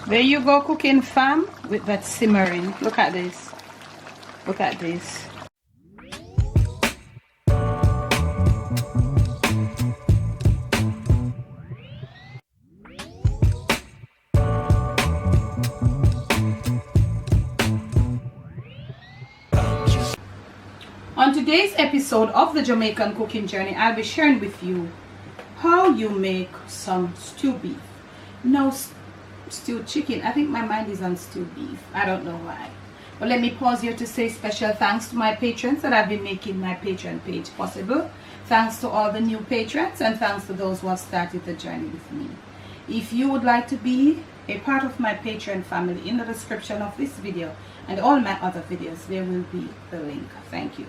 There you go, cooking fam, with that simmering. Look at this. Look at this. On today's episode of the Jamaican cooking journey, I'll be sharing with you how you make some stew beef. No, stewed chicken. I think my mind is on stewed beef. I don't know why. But let me pause here to say special thanks to my patrons that have been making my Patreon page possible. Thanks to all the new patrons, and thanks to those who have started the journey with me. If you would like to be a part of my Patreon family, in the description of this video and all my other videos, there will be the link. Thank you.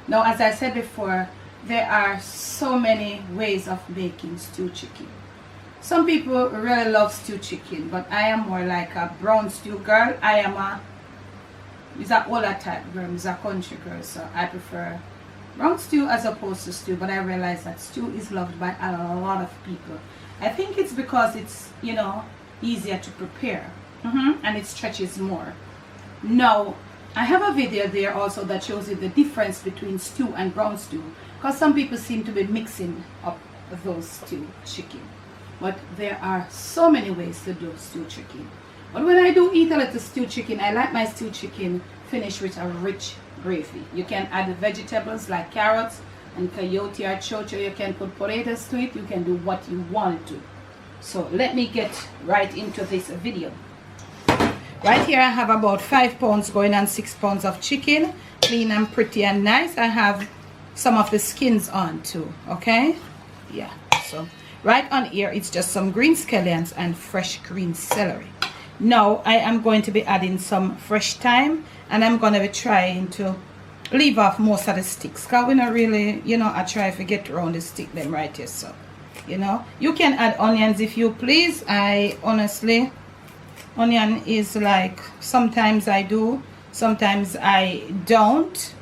Now, as I said before, there are so many ways of making stewed chicken. Some people really love stewed chicken, but I am more like a brown stew girl. I am a older type girl, is a country girl, so I prefer brown stew as opposed to stew. But I realize that stew is loved by a lot of people. I think it's because it's, you know, easier to prepare, and it stretches more. Now, I have a video there also that shows you the difference between stew and brown stew, because some people seem to be mixing up those stew chicken. But there are so many ways to do stew chicken. But when I do eat a little stew chicken, I like my stew chicken finished with a rich gravy. You can add vegetables like carrots and coyote or chocho. You can put potatoes to it. You can do what you want to. So let me get right into this video. Right here I have about 5 pounds going on 6 pounds of chicken, clean and pretty and nice. I have some of the skins on too, okay? Yeah, so right on here it's just some green scallions and fresh green celery. Now I am going to be adding some fresh thyme, and I'm going to be trying to leave off most of the sticks, because we're not really, you know, I try to get around the stick them right here. So, you know, you can add onions if you please. I honestly, onion is like, sometimes I do, sometimes I don't,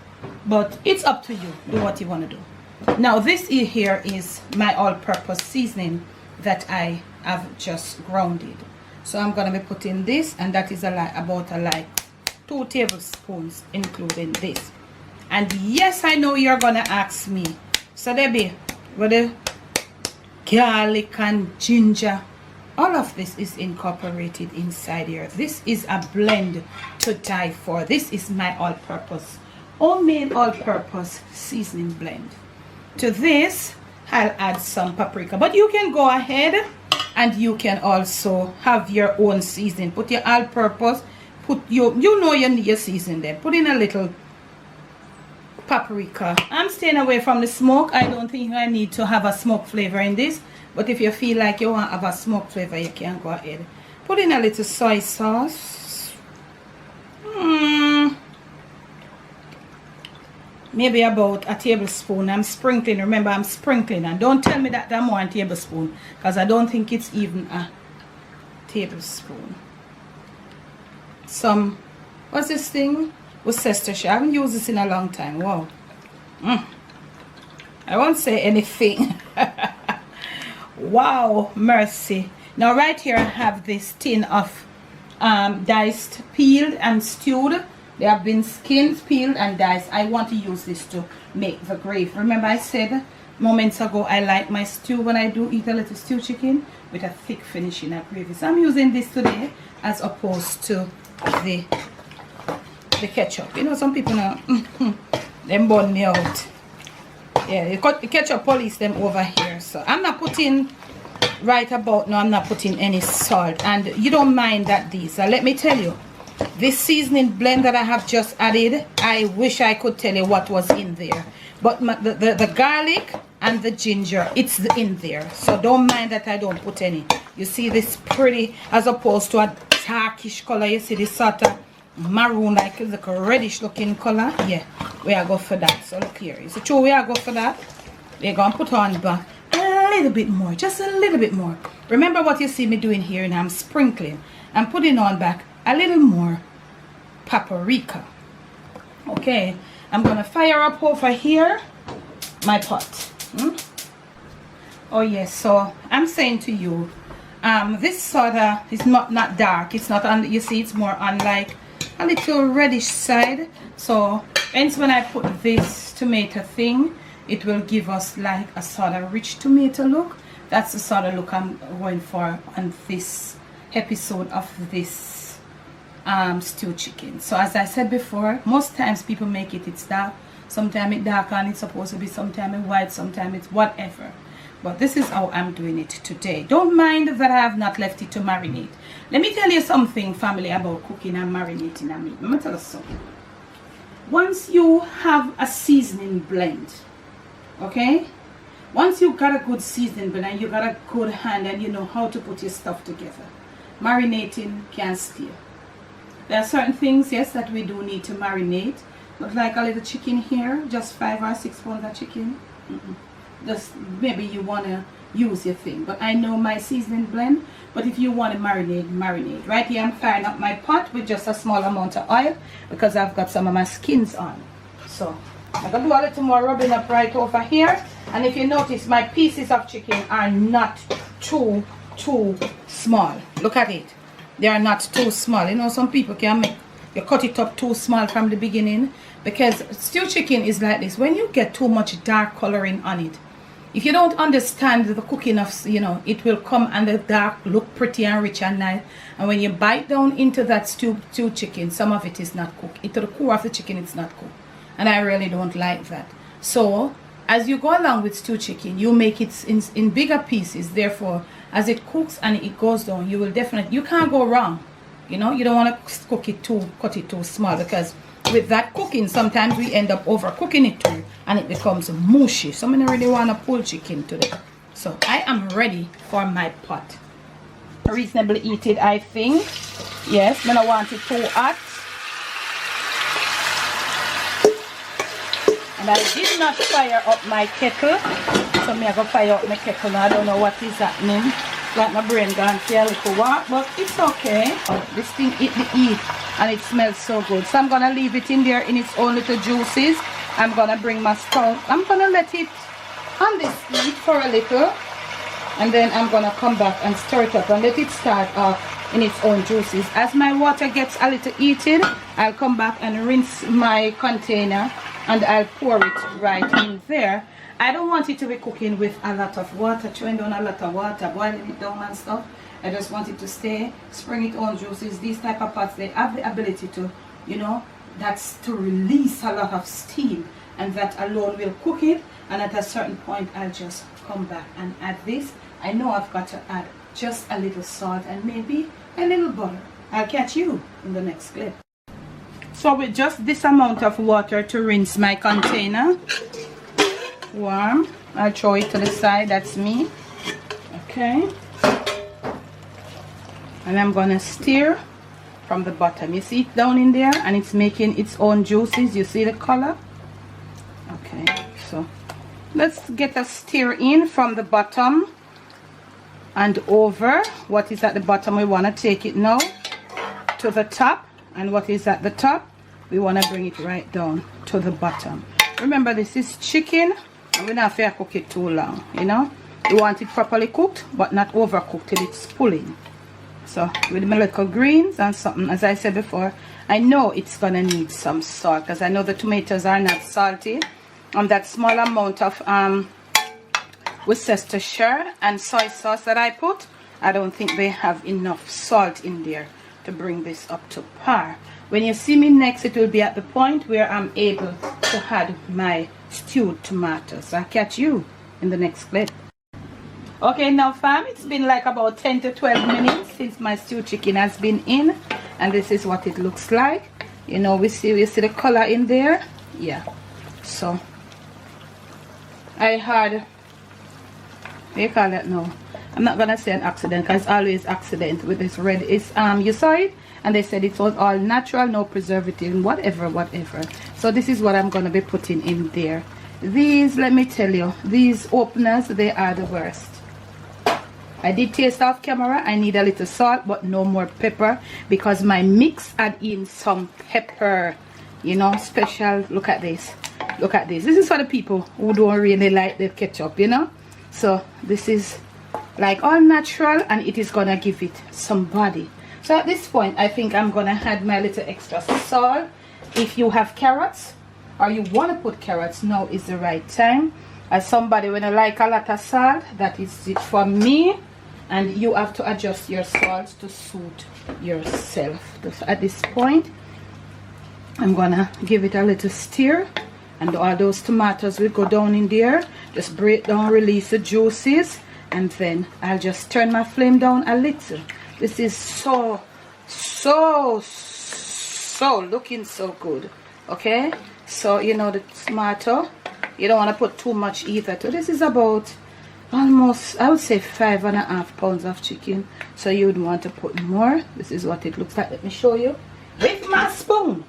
but it's up to you. Do what you want to do. Now this here is my all-purpose seasoning that I have just grounded. So I'm going to be putting this, and that is about 2 tablespoons including this. And yes, I know you're going to ask me, so Debbie, what the garlic and ginger, all of this is incorporated inside here. This is a blend to die for. This is my all-purpose, homemade all-purpose seasoning blend. To this, I'll add some paprika. But you can go ahead and you can also have your own seasoning. Put your all-purpose, you know you need your seasoning there. Put in a little paprika. I'm staying away from the smoke. I don't think I need to have a smoke flavor in this. But if you feel like you want to have a smoke flavor, you can go ahead. Put in a little soy sauce. Maybe about a tablespoon. I'm sprinkling. Remember, I'm sprinkling. And don't tell me that I'm 1 tablespoon, because I don't think it's even a tablespoon. Some, what's this thing? Worcestershire. I haven't used this in a long time. Wow. I won't say anything. Wow, mercy. Now right here I have this tin of diced, peeled and stewed. They have been skinned, peeled and diced. I want to use this to make the gravy. Remember I said moments ago I like my stew, when I do eat a little stew chicken, with a thick finishing of gravy. So I'm using this today as opposed to the ketchup. You know, some people now them burn me out. Yeah, the ketchup police them over here. So I'm not putting, right about now, I'm not putting any salt. And you don't mind that these. So let me tell you, this seasoning blend that I have just added, I wish I could tell you what was in there. But the garlic and the ginger, it's in there. So don't mind that I don't put any. You see this pretty, as opposed to a darkish color. You see this sort of maroon, like a reddish looking color. Yeah, we are go for that. So look here, is it true we are go for that? We're gonna put on back a little bit more, just a little bit more. Remember what you see me doing here, and I'm sprinkling. I'm putting on back a little more paprika. Okay, I'm gonna fire up over here my pot. Oh yes, so I'm saying to you, This soda is not dark. It's not on, you see, it's more on like a little reddish side. So hence when I put this tomato thing, it will give us like a sort of rich tomato look. That's the sort of look I'm going for on this episode of this stewed chicken. So as I said before, most times people make it's dark. Sometimes it's dark and it's supposed to be, sometimes it's white, sometimes it's whatever. But this is how I'm doing it today. Don't mind that I have not left it to marinate. Let me tell you something, family, about cooking and marinating a meat. Let me tell you something. Once you have a seasoning blend, okay? Once you got a good seasoning blend and you got a good hand and you know how to put your stuff together, marinating can steer. There are certain things, yes, that we do need to marinate. But like a little chicken here, just 5 or 6 pounds of chicken. Just maybe you want to use your thing. But I know my seasoning blend. But if you want to marinate, marinate. Right here I'm firing up my pot with just a small amount of oil because I've got some of my skins on. So I'm going to do a little more rubbing up right over here. And if you notice, my pieces of chicken are not too small. Look at it. They are not too small. You know, some people can make, you cut it up too small from the beginning. Because stewed chicken is like this. When you get too much dark coloring on it, if you don't understand the cooking of, you know, it will come and the dark look pretty and rich and nice. And when you bite down into that stewed chicken, some of it is not cooked. Into the core of the chicken, it's not cooked. And I really don't like that. So, as you go along with stewed chicken, you make it in bigger pieces. Therefore, as it cooks and it goes down, you will definitely, you can't go wrong. You know, you don't want to cut it too small, because with that cooking, sometimes we end up overcooking it too, and it becomes mushy. So I don't really want to pull chicken today. So I am ready for my pot. Reasonably heated, I think. Yes, I don't want it too hot. And I did not fire up my kettle. So I'm going to fire up my kettle now. I don't know what is happening. Like my brain gone for a little while, but it's okay. This thing hit the heat and it smells so good. So I'm going to leave it in there in its own little juices. I'm going to bring my stove. I'm going to let it on this heat for a little. And then I'm going to come back and stir it up and let it start off in its own juices. As my water gets a little heated, I'll come back and rinse my container and I'll pour it right in there. I don't want it to be cooking with a lot of water, throwing down a lot of water, boiling it down and stuff. I just want it to stay, spring its own juices. These type of pots, they have the ability to, you know, that's to release a lot of steam, and that alone will cook it. And at a certain point, I'll just come back and add this. I know I've got to add just a little salt and maybe a little butter. I'll catch you in the next clip. So with just this amount of water to rinse my container, warm, I'll throw it to the side. That's me. Okay, and I'm gonna stir from the bottom. You see it down in there, and it's making its own juices. You see the color? Okay, so let's get a stir in from the bottom and over. What is at the bottom, we want to take it now to the top, and what is at the top, we want to bring it right down to the bottom. Remember, this is chicken, and we're not fair cook it too long, you know. You want it properly cooked, but not overcooked till it's pulling. So with my little greens and something, as I said before, I know it's gonna need some salt, because I know the tomatoes are not salty. And that small amount of Worcestershire and soy sauce that I put, I don't think they have enough salt in there to bring this up to par. When you see me next, it will be at the point where I'm able to add my stewed tomatoes. I'll catch you in the next clip. Okay, now fam, it's been like about 10 to 12 minutes since my stewed chicken has been in, and this is what it looks like. You know, we see the color in there. Yeah, so I had, what do you call that now? I'm not gonna say an accident, because it's always accident with this red. It's you saw it, and they said it was all natural, no preservative, whatever. So this is what I'm gonna be putting in there. These, let me tell you, these openers, they are the worst. I did taste off camera. I need a little salt, but no more pepper, because my mix add in some pepper, you know, special. Look at this. Look at this. This is for the people who don't really like the ketchup, you know. So this is like all natural, and it is gonna give it some body. So at this point I think I'm gonna add my little extra salt. If you have carrots or you want to put carrots, now is the right time. As somebody when I like a lot of salt, that is it for me, and you have to adjust your salt to suit yourself. At this point I'm gonna give it a little stir, and all those tomatoes will go down in there. Just break down, release the juices, and then I'll just turn my flame down a little. This is so looking so good. Okay, so you know the tomato, you don't want to put too much either. So this is about almost, I would say, 5.5 pounds of chicken, so you would want to put more. This is what it looks like. Let me show you with my spoon.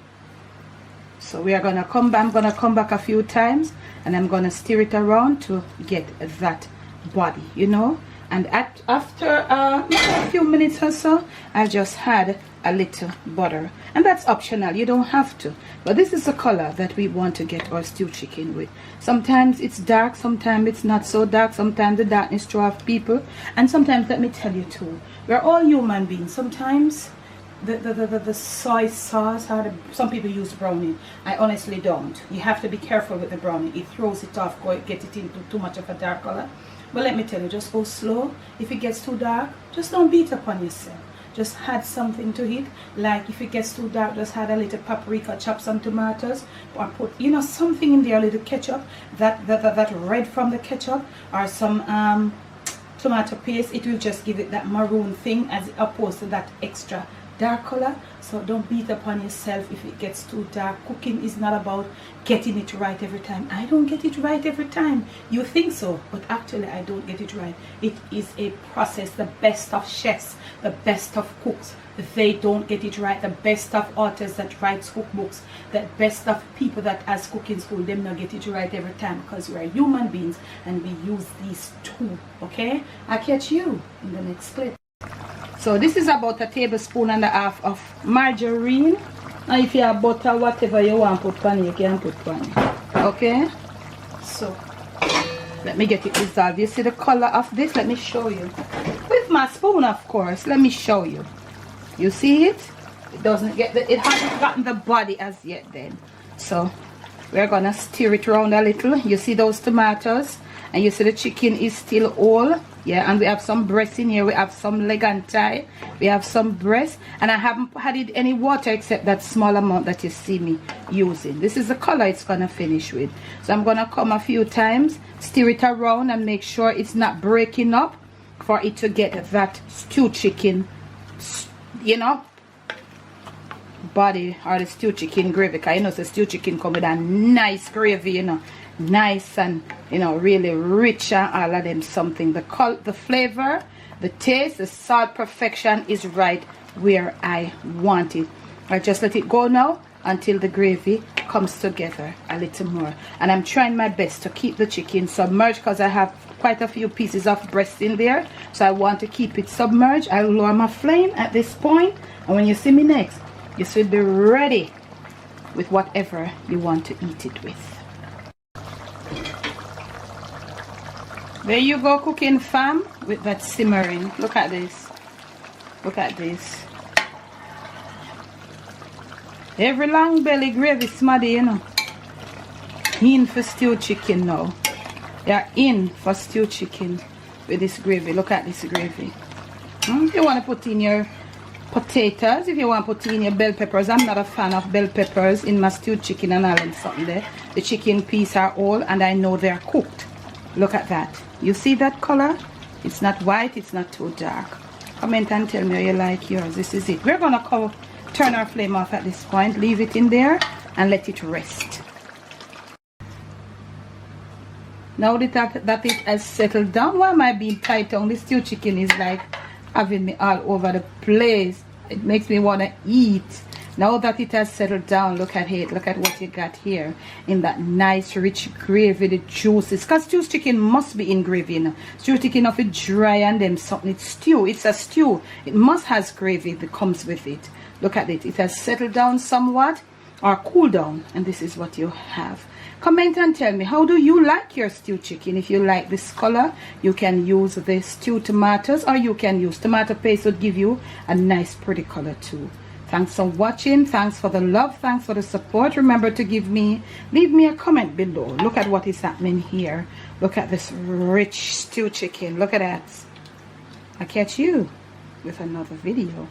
So we are gonna come back. I'm gonna come back a few times, and I'm gonna stir it around to get that body, you know. And after a few minutes or so, I'll just add a little butter, and that's optional, you don't have to, but this is the color that we want to get our stewed chicken with. Sometimes it's dark, sometimes it's not so dark, sometimes the darkness throws off people, and sometimes, let me tell you too, we're all human beings. Sometimes the soy sauce, some people use browning. I honestly don't. You have to be careful with the browning. It throws it off, get it into too much of a dark color. But let me tell you, just go slow. If it gets too dark, just don't beat upon yourself. Just add something to it. Like if it gets too dark, just add a little paprika, chop some tomatoes, or put, you know, something in there, a little ketchup, that red from the ketchup, or some tomato paste. It will just give it that maroon thing as opposed to that extra dark color. So don't beat upon yourself if it gets too dark. Cooking is not about getting it right every time. I don't get it right every time. You think so, but actually I don't get it right. It is a process. The best of chefs, the best of cooks, they don't get it right. The best of authors that write cookbooks, the best of people that has cooking school, them not get it right every time, because we are human beings and we use these too. Okay, I'll catch you in the next clip. So this is about 1.5 tablespoons of margarine, and if you have butter, whatever you want to put on, you can put on. Okay, so let me get it dissolved. You see the color of this? Let me show you with my spoon, of course. Let me show you. You see it? It doesn't get it hasn't gotten the body as yet. Then, so we're gonna stir it around a little. You see those tomatoes, and you see the chicken is still whole. Yeah, and we have some breast in here. We have some leg and thigh. We have some breast, and I haven't added any water except that small amount that you see me using. This is the color it's gonna finish with. So I'm gonna come a few times, stir it around, and make sure it's not breaking up, for it to get that stewed chicken, you know, body, or the stewed chicken gravy. Because you know the stewed chicken come with a nice gravy, you know, nice and, you know, really rich, and all of them something. The flavor, the taste, the salt perfection is right where I want it. I just let it go now until the gravy comes together a little more, and I'm trying my best to keep the chicken submerged because I have quite a few pieces of breast in there, so I want to keep it submerged. I'll lower my flame at this point, and when you see me next, you should be ready with whatever you want to eat it with. There you go, cooking fam, with that simmering. Look at this. Look at this. Every long belly gravy smaddy, you know. In for stewed chicken now. They are in for stewed chicken with this gravy. Look at this gravy. If you want to put in your potatoes, if you want to put in your bell peppers, I'm not a fan of bell peppers in my stewed chicken and all and something there. The chicken pieces are all, and I know they're cooked. Look at that. You see that color? It's not white, it's not too dark. Comment and tell me how you like yours. This is it. We're gonna turn our flame off at this point, leave it in there and let it rest. Now that it has settled down, why am I being tight on? This stewed chicken is like having me all over the place. It makes me want to eat. Now that it has settled down, look at it. Look at what you got here in that nice rich gravy, the juices. Because stewed chicken must be in gravy, you know. Stewed chicken of it dry and then something. It's stew. It's a stew. It must has gravy that comes with it. Look at it. It has settled down somewhat or cooled down, and this is what you have. Comment and tell me, how do you like your stewed chicken? If you like this color, you can use the stewed tomatoes, or you can use tomato paste. Would give you a nice pretty color too. Thanks for watching. Thanks for the love. Thanks for the support. Remember to leave me a comment below. Look at what is happening here. Look at this rich stewed chicken. Look at that. I'll catch you with another video.